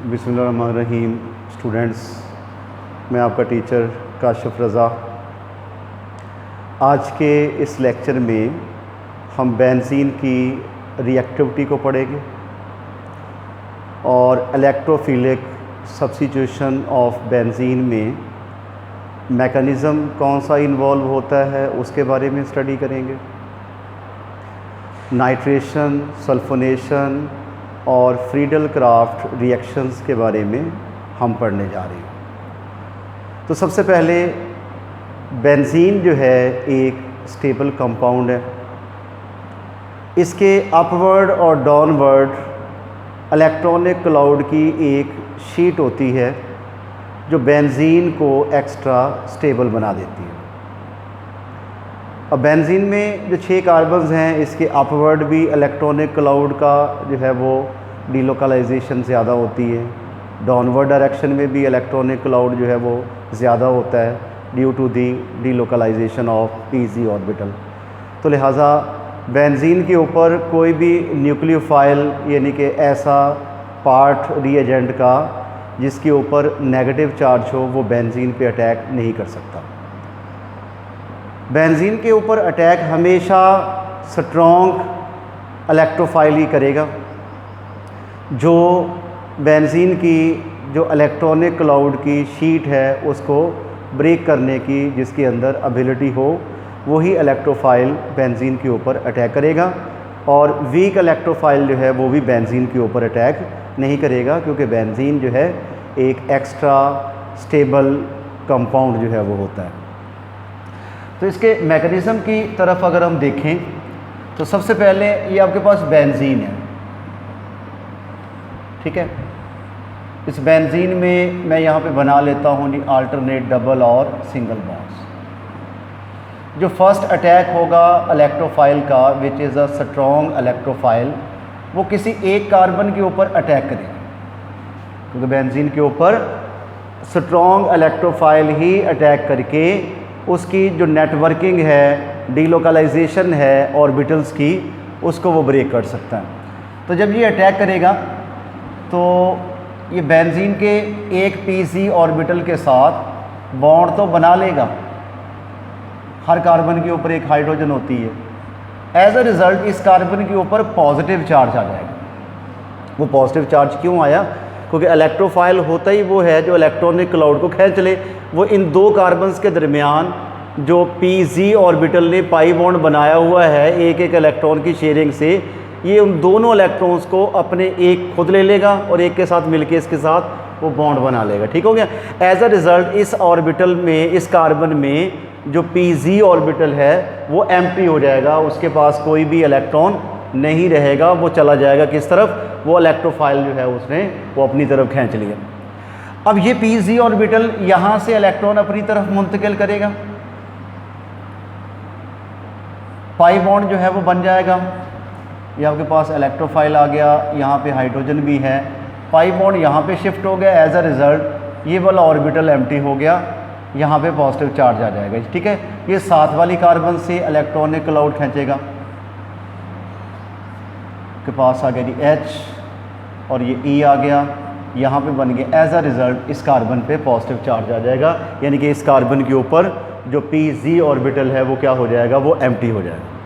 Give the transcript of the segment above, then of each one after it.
बिस्मिल्लाहिर्रहमानिर्रहीम। स्टूडेंट्स, मैं आपका टीचर काशिफ रज़ा। आज के इस लेक्चर में हम बेंजीन की रिएक्टिविटी को पढ़ेंगे और इलेक्ट्रोफिलिक सब्स्टिट्यूशन ऑफ बेंजीन में मैकेनिज़्म कौन सा इन्वॉल्व होता है उसके बारे में स्टडी करेंगे। नाइट्रेशन, सल्फोनेशन और फ्रीडल क्राफ्ट रिएक्शंस के बारे में हम पढ़ने जा रहे हैं। तो सबसे पहले बेंजीन जो है एक स्टेबल कंपाउंड है। इसके अपवर्ड और डाउनवर्ड इलेक्ट्रॉनिक क्लाउड की एक शीट होती है जो बेंजीन को एक्स्ट्रा स्टेबल बना देती है। अब बेंजीन में जो 6 कार्बन्स हैं, इसके अपवर्ड भी इलेक्ट्रॉनिक क्लाउड का जो है वो डीलोकलाइजेशन ज़्यादा होती है, डाउनवर्ड डायरेक्शन में भी इलेक्ट्रॉनिक क्लाउड जो है वो ज़्यादा होता है due to the delocalisation of pz orbital. तो लिहाजा बेंजीन के ऊपर कोई भी न्यूक्लियोफाइल यानी कि ऐसा पार्ट रिएजेंट का जिसके ऊपर नेगेटिव चार्ज हो वो बेंजीन पे अटैक नहीं कर सकता। बेंजीन के ऊपर अटैक हमेशा स्ट्रॉन्ग इलेक्ट्रोफाइल ही करेगा। जो बेंजीन की जो इलेक्ट्रॉनिक क्लाउड की शीट है उसको ब्रेक करने की जिसके अंदर एबिलिटी हो वही इलेक्ट्रोफाइल बेंजीन के ऊपर अटैक करेगा, और वीक इलेक्ट्रोफाइल जो है वो भी बेंजीन के ऊपर अटैक नहीं करेगा, क्योंकि बेंजीन जो है एक एक्स्ट्रा स्टेबल कंपाउंड जो है वो होता है। तो इसके मैकेनिज़्म की तरफ अगर हम देखें तो सबसे पहले ये आपके पास बेंजीन है, ठीक है। इस बेंजीन में मैं यहाँ पे बना लेता हूँ दी अल्टरनेट डबल और सिंगल बॉन्ड्स। जो फर्स्ट अटैक होगा इलेक्ट्रोफाइल का which is a strong electrophile, वो किसी एक कार्बन के ऊपर अटैक करेगा, क्योंकि बेंजीन के ऊपर स्ट्रॉन्ग इलेक्ट्रोफाइल ही अटैक करके उसकी जो नेटवर्किंग है, डीलोकलाइजेशन है ऑर्बिटल्स की, उसको वो ब्रेक कर सकता है। तो जब ये अटैक करेगा तो ये बेंजीन के एक पीसी ऑर्बिटल के साथ बॉन्ड तो बना लेगा, हर कार्बन के ऊपर एक हाइड्रोजन होती है। एज अ रिज़ल्ट इस कार्बन के ऊपर पॉजिटिव चार्ज आ जाएगा। वो पॉजिटिव चार्ज क्यों आया? क्योंकि इलेक्ट्रोफाइल होता ही वो है जो इलेक्ट्रॉनिक क्लाउड को खींच ले। वो इन दो कार्बन्स के दरमियान जो पीजी ऑर्बिटल ने पाई बॉन्ड बनाया हुआ है एक एक इलेक्ट्रॉन की शेयरिंग से, ये उन दोनों इलेक्ट्रॉन्स को अपने एक खुद ले लेगा और एक के साथ मिलके इसके साथ वो बॉन्ड बना लेगा, ठीक हो गया। एज अ रिज़ल्ट इस ऑर्बिटल में, इस कार्बन में जो पीजी ऑर्बिटल है वो एम्प्टी हो जाएगा, उसके पास कोई भी इलेक्ट्रॉन नहीं रहेगा। वो चला जाएगा किस तरफ? वो इलेक्ट्रोफाइल जो है उसने वो अपनी तरफ खींच लिया। अब ये पीजी ऑर्बिटल यहाँ से इलेक्ट्रॉन अपनी तरफ मुंतकिल करेगा, पाई बॉन्ड जो है वो बन जाएगा। ये आपके पास इलेक्ट्रोफाइल आ गया, यहाँ पे हाइड्रोजन भी है, पाई बॉन्ड यहाँ पे शिफ्ट हो गया। एज अ रिज़ल्ट ये वाला ऑर्बिटल एम्प्टी हो गया, यहाँ पे पॉजिटिव चार्ज आ जाएगा, ठीक है। ये साथ वाली कार्बन से इलेक्ट्रॉनिक क्लाउड खींचेगा, के पास आ गया जी H और ये E आ गया, यहाँ पे बन गया। एज अ रिज़ल्ट इस कार्बन पे पॉजिटिव चार्ज आ जाएगा, यानी कि इस कार्बन के ऊपर जो पीजी ऑर्बिटल है वो क्या हो जाएगा? वो एम्प्टी हो जाएगा।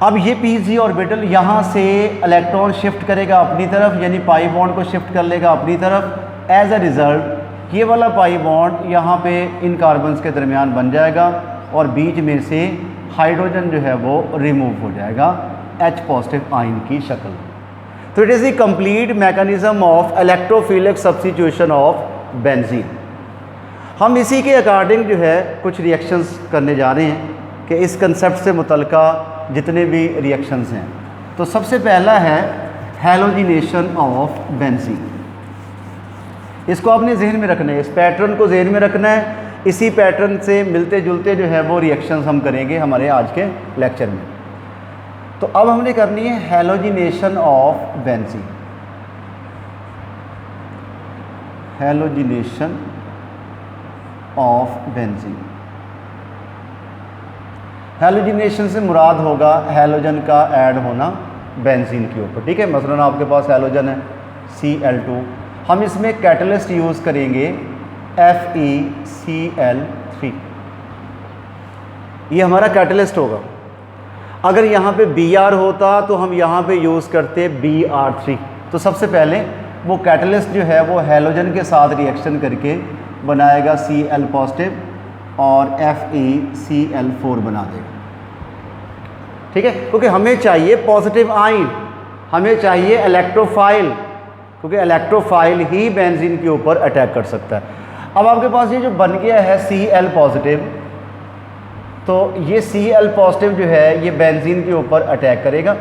अब ये पीजी ऑर्बिटल यहाँ से इलेक्ट्रॉन शिफ्ट करेगा अपनी तरफ, यानी पाई बॉन्ड को शिफ्ट कर लेगा अपनी तरफ। एज अ रिज़ल्ट ये वाला पाई बॉन्ड यहाँ पे इन कार्बन्स के दरमियान बन जाएगा और बीच में से हाइड्रोजन जो है वो रिमूव हो जाएगा H पॉजिटिव आयन की शक्ल। तो it is the complete mechanism of electrophilic substitution of benzene. हम इसी के अकॉर्डिंग जो है कुछ रिएक्शंस करने जा रहे हैं कि इस कंसेप्ट से मुतल्लिका जितने भी रिएक्शंस हैं। तो सबसे पहला है हैलोजिनेशन ऑफ बेंजीन। इसको आपने जहन में रखना है, इस पैटर्न को जहन में रखना है। इसी पैटर्न से मिलते जुलते जो है वो रिएक्शंस हम करेंगे हमारे आज के लेक्चर में। तो अब हमने करनी है halogenation of benzene. Halogenation of benzene. Halogenation से मुराद होगा हैलोजन का ऐड होना बेंजीन के ऊपर, ठीक है। मसलन आपके पास हैलोजन है Cl2, हम इसमें कैटलिस्ट यूज़ करेंगे FeCl3। ये हमारा कैटलिस्ट होगा। अगर यहाँ पे Br होता तो हम यहाँ पे यूज़ करते Br3। तो सबसे पहले वो कैटलिस्ट जो है वो हैलोजन के साथ रिएक्शन करके बनाएगा Cl पॉजिटिव और FeCl4 बना देगा। ठीक है, क्योंकि हमें चाहिए पॉजिटिव आयन, हमें चाहिए इलेक्ट्रोफाइल, क्योंकि इलेक्ट्रोफाइल ही बेंजीन के ऊपर अटैक कर सकता है। अब आपके पास ये जो बन गया है Cl पॉजिटिव, तो ये Cl पॉजिटिव जो है ये बेंजीन के ऊपर अटैक करेगा।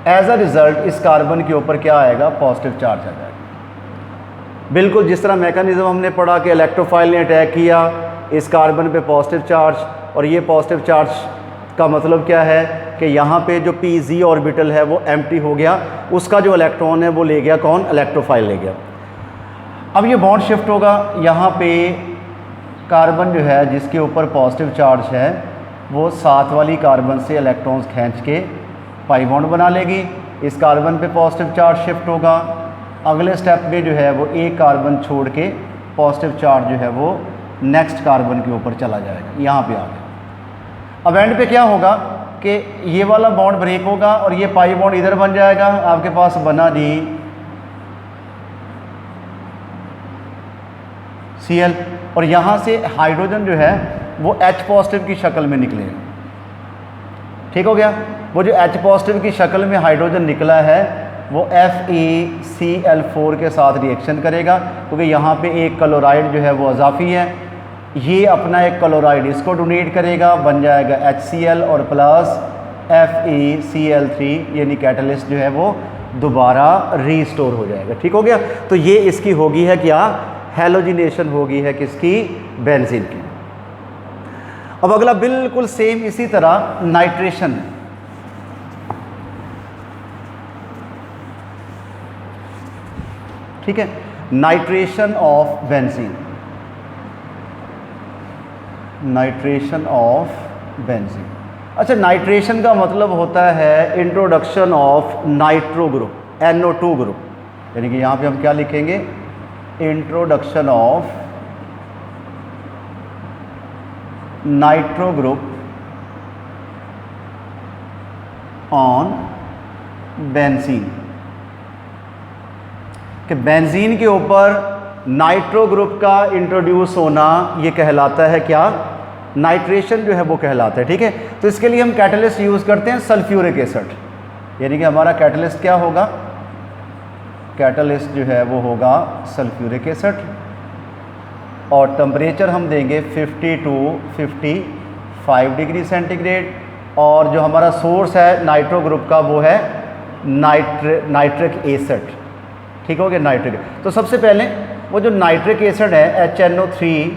एज अ रिज़ल्ट इस कार्बन के ऊपर क्या आएगा, पॉजिटिव चार्ज आ जाएगा। बिल्कुल जिस तरह मैकेनिज्म हमने पढ़ा कि इलेक्ट्रोफाइल ने अटैक किया इस कार्बन पे पॉजिटिव चार्ज, और ये पॉजिटिव चार्ज का मतलब क्या है कि यहाँ पे जो pz ऑर्बिटल है वो एम्प्टी हो गया, उसका जो इलेक्ट्रॉन है वो ले गया कौन, इलेक्ट्रोफाइल ले गया। अब ये बॉन्ड शिफ्ट होगा, यहाँ पे कार्बन जो है जिसके ऊपर पॉजिटिव चार्ज है वो साथ वाली कार्बन से इलेक्ट्रॉन्स खींच के पाई बॉन्ड बना लेगी। इस कार्बन पे पॉजिटिव चार्ज शिफ्ट होगा। अगले स्टेप में जो है वो एक कार्बन छोड़ के पॉजिटिव चार्ज जो है वो नेक्स्ट कार्बन के ऊपर चला जाएगा, यहाँ पे आ गया। अब एंड पे क्या होगा कि ये वाला बॉन्ड ब्रेक होगा और ये पाई बॉन्ड इधर बन जाएगा। आपके पास बना जी Cl, और यहाँ से हाइड्रोजन जो है वो H पॉजिटिव की शक्ल में निकलेगा। ठीक हो गया, वो जो H पॉजिटिव की शक्ल में हाइड्रोजन निकला है वो FeCl4 के साथ रिएक्शन करेगा, क्योंकि यहाँ पे एक क्लोराइड जो है वो अजाफी है, ये अपना एक क्लोराइड इसको डोनेट करेगा, बन जाएगा HCl और प्लस FeCl3, यानी कैटलिस्ट जो है वो दोबारा रीस्टोर हो जाएगा। ठीक हो गया, तो ये इसकी होगी है क्या, हैलोजिनेशन होगी है किसकी, बेंजीन की। अब अगला बिल्कुल सेम इसी तरह नाइट्रेशन है। ठीक है, nitration of benzene, nitration of benzene. अच्छा, नाइट्रेशन का मतलब होता है introduction of nitro group, NO2 group, यानी कि यहाँ पे हम क्या लिखेंगे, introduction of nitro group on benzene, कि बेंजीन के ऊपर नाइट्रो ग्रुप का इंट्रोड्यूस होना ये कहलाता है क्या, नाइट्रेशन जो है वो कहलाता है। ठीक है, तो इसके लिए हम कैटलिस्ट यूज़ करते हैं सल्फ्यूरिक एसिड, यानी कि हमारा कैटलिस्ट क्या होगा, कैटलिस्ट जो है वो होगा सल्फ्यूरिक एसिड, और टेम्परेचर हम देंगे 50 to 55 डिग्री सेंटीग्रेड, और जो हमारा सोर्स है नाइट्रो ग्रुप का वो है नाइट्रिक एसिड। ठीक हो गया, नाइट्रिक। तो सबसे पहले वो जो नाइट्रिक एसिड है HNO3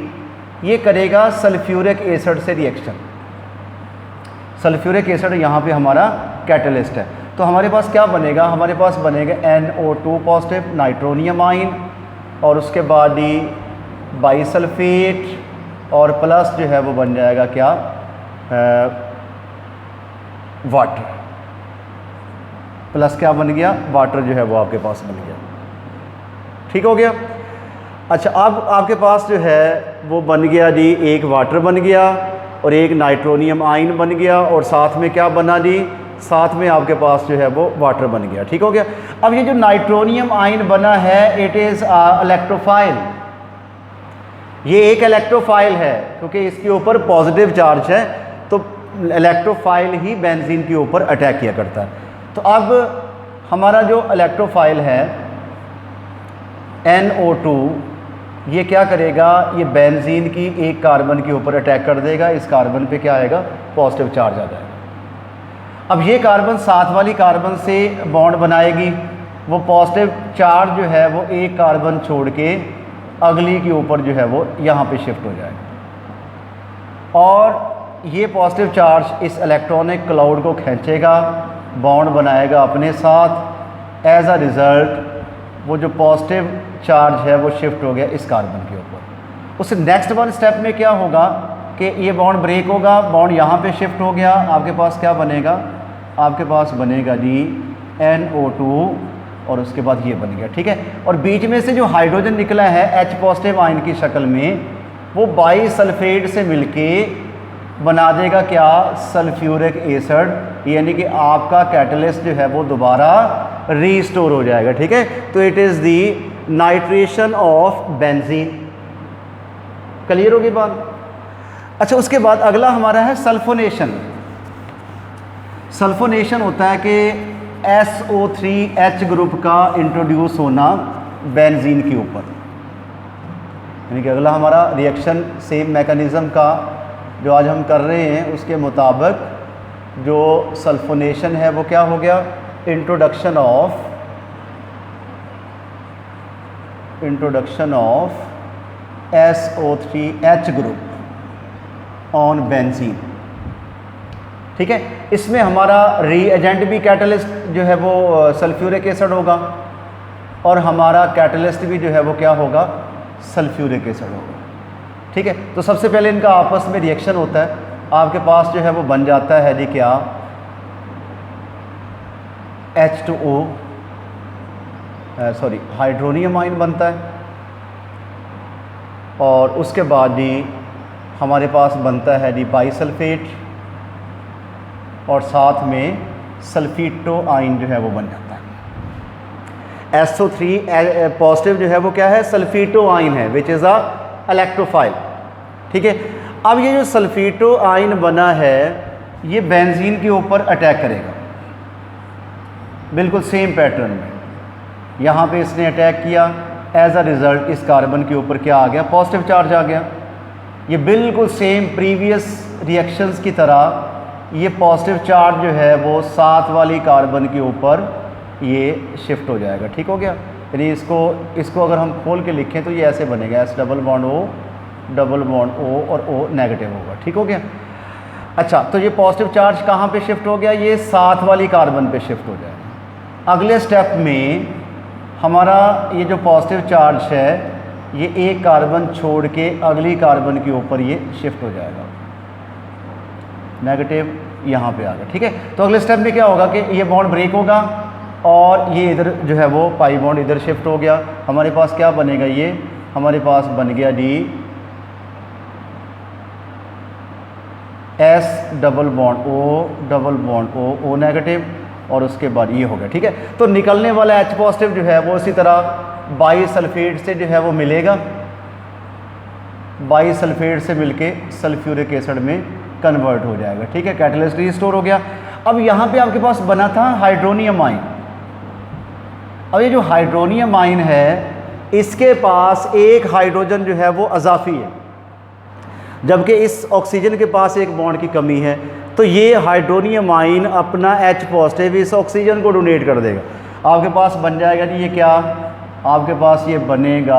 ये करेगा सल्फ्यूरिक एसिड से रिएक्शन। सल्फ्यूरिक एसिड यहाँ पे हमारा कैटलिस्ट है, तो हमारे पास क्या बनेगा, हमारे पास बनेगा NO2 पॉजिटिव नाइट्रोनियम आयन, और उसके बाद ही बाईसल्फेट, और प्लस जो है वो बन जाएगा क्या, वाटर, प्लस क्या बन गया, वाटर जो है वो आपके पास बन गया। ठीक हो गया। अच्छा, अब आपके पास जो है वो बन गया जी, एक वाटर बन गया और एक नाइट्रोनियम आयन बन गया, और साथ में क्या बना जी, साथ में आपके पास जो है वो वाटर बन गया। ठीक हो गया। अब ये जो नाइट्रोनियम आयन बना है इट इज़ इलेक्ट्रोफाइल, ये एक इलेक्ट्रोफाइल है क्योंकि इसके ऊपर पॉजिटिव चार्ज है, तो इलेक्ट्रोफाइल ही बेंजीन के ऊपर अटैक किया करता है। तो अब हमारा जो इलेक्ट्रोफाइल है NO2 ये क्या करेगा, ये बेंजीन की एक कार्बन के ऊपर अटैक कर देगा, इस कार्बन पे क्या आएगा, पॉजिटिव चार्ज आ जाएगा। अब ये कार्बन साथ वाली कार्बन से बॉन्ड बनाएगी, वो पॉजिटिव चार्ज जो है वो एक कार्बन छोड़ के अगली के ऊपर जो है वो यहाँ पे शिफ्ट हो जाएगा, और ये पॉजिटिव चार्ज इस इलेक्ट्रॉनिक क्लाउड को खींचेगा, बॉन्ड बनाएगा अपने साथ। एज अ रिज़ल्ट वो जो पॉजिटिव चार्ज है वो शिफ्ट हो गया इस कार्बन के ऊपर। उससे नेक्स्ट वन स्टेप में क्या होगा कि ये बॉन्ड ब्रेक होगा, बॉन्ड यहाँ पे शिफ्ट हो गया, आपके पास क्या बनेगा, आपके पास बनेगा जी NO2 और उसके बाद ये बन गया, ठीक है। और बीच में से जो हाइड्रोजन निकला है H पॉजिटिव आयन की शक्ल में, वो बाईसल्फेट से मिलके बना देगा क्या, सल्फ्यूरिक एसिड, यानी कि आपका कैटलिस्ट जो है वो दोबारा रीस्टोर हो जाएगा, ठीक है। तो it is the nitration of benzene. Clear होगी बात। अच्छा, उसके बाद अगला हमारा है सल्फोनेशन। सल्फोनेशन होता है कि SO3H ग्रुप का इंट्रोड्यूस होना बेंजीन के ऊपर, यानी कि अगला हमारा रिएक्शन सेम मैकेनिज़्म का जो आज हम कर रहे हैं उसके मुताबिक जो सल्फोनेशन है वो क्या हो गया, introduction of SO3H group on benzene, ठीक है। इसमें हमारा रीएजेंट भी कैटलिस्ट जो है वो सल्फ्यूरिक एसिड होगा और हमारा कैटलिस्ट भी जो है वो क्या होगा, सल्फ्यूरिक एसिड होगा, ठीक है। तो सबसे पहले इनका आपस में रिएक्शन होता है, आपके पास जो है वो बन जाता है जी क्या, H2O हाइड्रोनियम आयन बनता है, और उसके बाद जी हमारे पास बनता है जी बाईसल्फेट, और साथ में सल्फीटो आयन जो है वो बन जाता है। SO3 पॉजिटिव जो है वो क्या है, सल्फीटो आयन है, विच इज़ अ इलेक्ट्रोफाइल, ठीक है। अब ये जो सल्फीटो आयन बना है ये बेंजीन के ऊपर अटैक करेगा, बिल्कुल सेम पैटर्न में। यहाँ पे इसने अटैक किया, एज अ रिज़ल्ट इस कार्बन के ऊपर क्या आ गया, पॉजिटिव चार्ज आ गया। ये बिल्कुल सेम प्रीवियस रिएक्शंस की तरह ये पॉजिटिव चार्ज जो है वो साथ वाली कार्बन के ऊपर ये शिफ्ट हो जाएगा, ठीक हो गया। यानी इसको अगर हम खोल के लिखें तो ये ऐसे बनेगा, S डबल बॉन्ड O और O नेगेटिव होगा, ठीक हो गया। अच्छा, तो ये पॉजिटिव चार्ज कहाँ पे शिफ्ट हो गया, ये साथ वाली कार्बन पे शिफ्ट हो जाएगा। अगले स्टेप में हमारा ये जो पॉजिटिव चार्ज है ये एक कार्बन छोड़ के अगली कार्बन के ऊपर ये शिफ्ट हो जाएगा, नेगेटिव यहाँ पे आ गया, ठीक है। तो अगले स्टेप में क्या होगा कि ये बॉन्ड ब्रेक होगा और ये इधर जो है वो पाई बॉन्ड इधर शिफ्ट हो गया। हमारे पास क्या बनेगा, ये हमारे पास बन गया D S double bond O negative, और उसके बाद ये हो गया, ठीक है। तो निकलने वाला H पॉजिटिव जो है वो इसी तरह बाईसल्फेट से जो है वो मिलेगा, बाईसल्फेट से मिलके सल्फ्यूरिक एसिड में कन्वर्ट हो जाएगा, ठीक है। कैटलिस्ट रीस्टोर हो गया। अब यहाँ पे आपके पास बना था हाइड्रोनियम आयन। अब ये जो हाइड्रोनियम आयन है इसके पास एक हाइड्रोजन जो है वो अजाफी है, जबकि इस ऑक्सीजन के पास एक बॉन्ड की कमी है। तो ये हाइड्रोनियम आयन अपना H पॉजिटिव इस ऑक्सीजन को डोनेट कर देगा, आपके पास बन जाएगा जी ये क्या, आपके पास ये बनेगा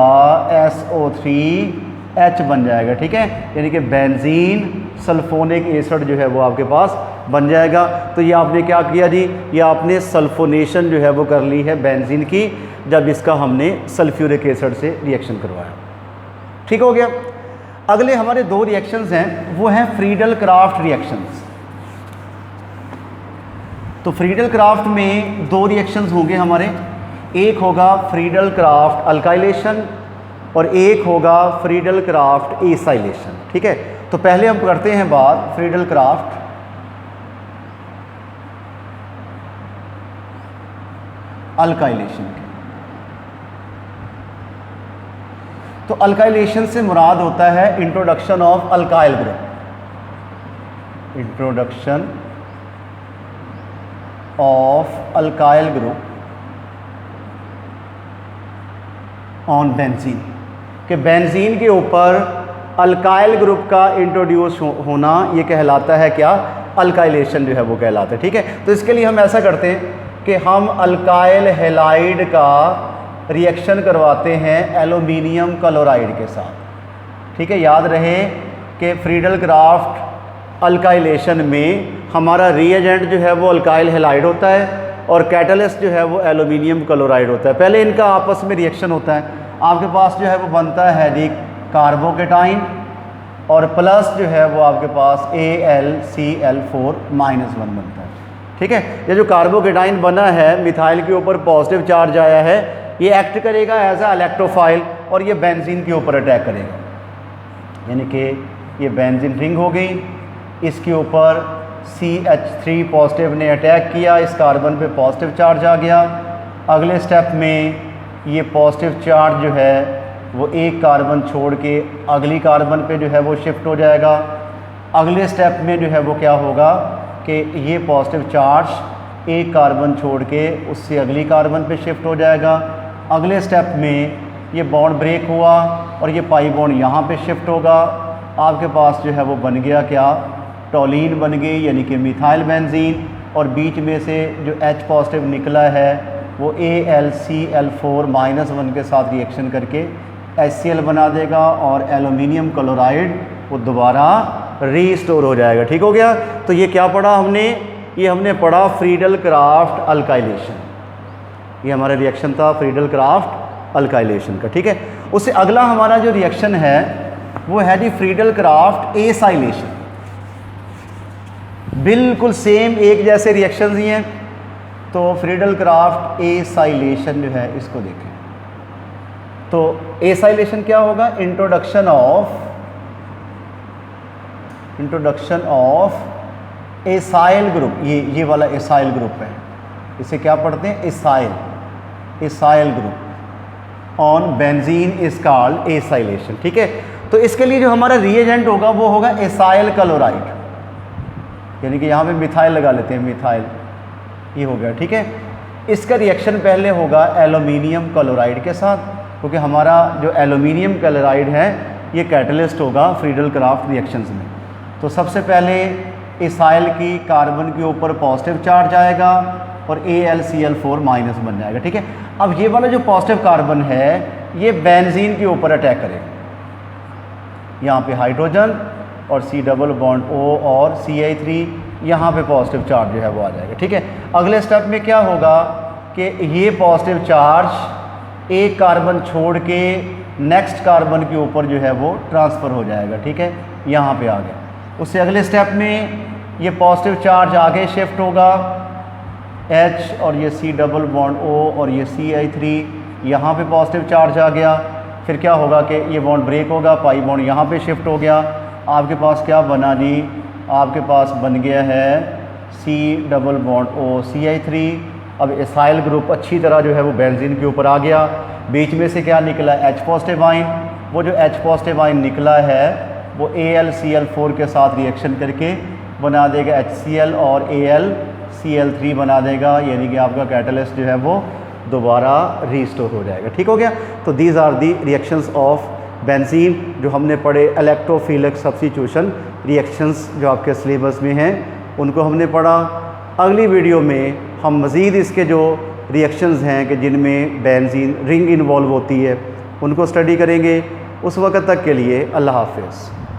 SO3H बन जाएगा, ठीक है। यानी कि बेंजीन सल्फोनिक एसिड जो है वो आपके पास बन जाएगा। तो ये आपने क्या किया जी, ये आपने सल्फोनेशन जो है वो कर ली है बेंजीन की, जब इसका हमने सल्फ्यूरिक एसिड से रिएक्शन करवाया, ठीक हो गया। अगले हमारे दो रिएक्शंस हैं, वो हैं फ्रीडल क्राफ्ट रिएक्शंस। तो फ्रीडल क्राफ्ट में दो रिएक्शंस होंगे हमारे, एक होगा फ्रीडल क्राफ्ट अल्काइलेशन और एक होगा फ्रीडल क्राफ्ट एसाइलेशन, ठीक है। तो पहले हम करते हैं बात फ्रीडल क्राफ्ट अल्काइलेशन की। तो अल्काइलेशन से मुराद होता है introduction of alkyl group, introduction of alkyl group on benzene, कि बेंजीन के ऊपर अल्काइल ग्रुप का इंट्रोड्यूस होना ये कहलाता है क्या, अल्काइलेशन जो है वो कहलाता है, ठीक है। तो इसके लिए हम ऐसा करते हैं कि हम अल्काइल हैलाइड का रिएक्शन करवाते हैं एल्यूमिनियम क्लोराइड के साथ, ठीक है। याद रहे कि फ्रीडल क्राफ्ट अल्काइलेशन में हमारा रिएजेंट जो है वो अल्काइल हैलाइड होता है और कैटलिस्ट जो है वो एल्यूमिनियम क्लोराइड होता है। पहले इनका आपस में रिएक्शन होता है, आपके पास जो है वो बनता है जी कार्बोकेटाइन और प्लस जो है वो आपके पास AlCl4- बनता है, ठीक है। ये जो कार्बोकेटाइन बना है मिथाइल के ऊपर पॉजिटिव चार्ज आया है, ये एक्ट करेगा एज अ इलेक्ट्रोफाइल और ये बेंजीन के ऊपर अटैक करेगा, यानी कि ये बेंजीन रिंग हो गई, इसके ऊपर CH3 पॉजिटिव ने अटैक किया, इस कार्बन पे पॉजिटिव चार्ज आ गया। अगले स्टेप में ये पॉजिटिव चार्ज जो है वो एक कार्बन छोड़ के अगली कार्बन पे जो है वो शिफ्ट हो जाएगा। अगले स्टेप में जो है वो क्या होगा कि ये पॉजिटिव चार्ज एक कार्बन छोड़ के उससे अगली कार्बन पे शिफ्ट हो जाएगा। अगले स्टेप में ये बॉन्ड ब्रेक हुआ और ये पाई बॉन्ड यहाँ पे शिफ्ट होगा। आपके पास जो है वो बन गया क्या, टॉलीन बन गई, यानी कि मिथाइल बेंजीन, और बीच में से जो H पॉजिटिव निकला है वो AlCl4- के साथ रिएक्शन करके HCl बना देगा और एल्युमिनियम क्लोराइड वो दोबारा रीस्टोर हो जाएगा। ठीक हो गया। तो ये क्या पढ़ा हमने, ये हमने पढ़ा फ्रीडल क्राफ्ट अल्काइलेशन, ये हमारा रिएक्शन था फ्रीडल क्राफ्ट अल्काइलेशन का। ठीक है। उससे अगला हमारा जो रिएक्शन है वो है जी फ्रीडल क्राफ्ट एसाइलेशन। बिल्कुल सेम एक जैसे रिएक्शंस ही हैं। तो फ्रीडल क्राफ्ट एसाइलेशन जो है इसको देखें। तो एसाइलेशन क्या होगा, इंट्रोडक्शन ऑफ एसाइल ग्रुप, ये वाला एसाइल ग्रुप है, इसे क्या पढ़ते हैं, acyl group on benzene is called acylation. ठीक है। तो इसके लिए जो हमारा रिएजेंट होगा वो होगा एसाइल क्लोराइड, यानी कि यहाँ पे मिथाइल लगा लेते हैं, मिथाइल ये हो गया। ठीक है। इसका रिएक्शन पहले होगा एल्युमिनियम क्लोराइड के साथ, क्योंकि हमारा जो एल्युमिनियम क्लोराइड है ये कैटलिस्ट होगा फ्रीडल क्राफ्ट रिएक्शंस में। तो सबसे पहले एसाइल की कार्बन के ऊपर पॉजिटिव चार्ज आएगा और AlCl4- बन जाएगा। ठीक है। अब ये वाला जो पॉजिटिव कार्बन है ये बेंजीन के ऊपर अटैक करेगा, यहाँ पे हाइड्रोजन और C डबल बॉन्ड O और CH3, यहाँ पे पॉजिटिव चार्ज जो है वो आ जाएगा। ठीक है। अगले स्टेप में क्या होगा कि ये पॉजिटिव चार्ज एक कार्बन छोड़ के नेक्स्ट कार्बन के ऊपर जो है वो ट्रांसफ़र हो जाएगा। ठीक है। यहाँ पे आ गया। उससे अगले स्टेप में ये पॉजिटिव चार्ज आगे शिफ्ट होगा, H और ये C डबल बॉन्ड O और ये CH3, यहाँ पे पॉजिटिव चार्ज आ गया। फिर क्या होगा कि ये बॉन्ड ब्रेक होगा, पाई बॉन्ड यहाँ पे शिफ्ट हो गया। आपके पास क्या बना जी, आपके पास बन गया है C double bond O CH3। अब एसाइल ग्रुप अच्छी तरह जो है वो बेंजीन के ऊपर आ गया। बीच में से क्या निकला, H पॉजिटिव आइन। वो जो H पॉजिटिव आइन निकला है वो AlCl4 के साथ रिएक्शन करके बना देगा HCl और AlCl3 बना देगा, यानी कि आपका कैटलिस्ट जो है वो दोबारा रीस्टोर हो जाएगा। ठीक हो गया। तो these are the reactions of benzene जो हमने पढ़े, इलेक्ट्रोफिलिक सब्स्टिट्यूशन रिएक्शंस जो आपके सिलेबस में हैं उनको हमने पढ़ा। अगली वीडियो में हम मज़ीद इसके जो रिएक्शंस हैं कि जिनमें बेंजीन रिंग इन्वॉल्व होती है उनको स्टडी करेंगे। उस वक्त तक के लिए अल्लाह हाफ़िज़।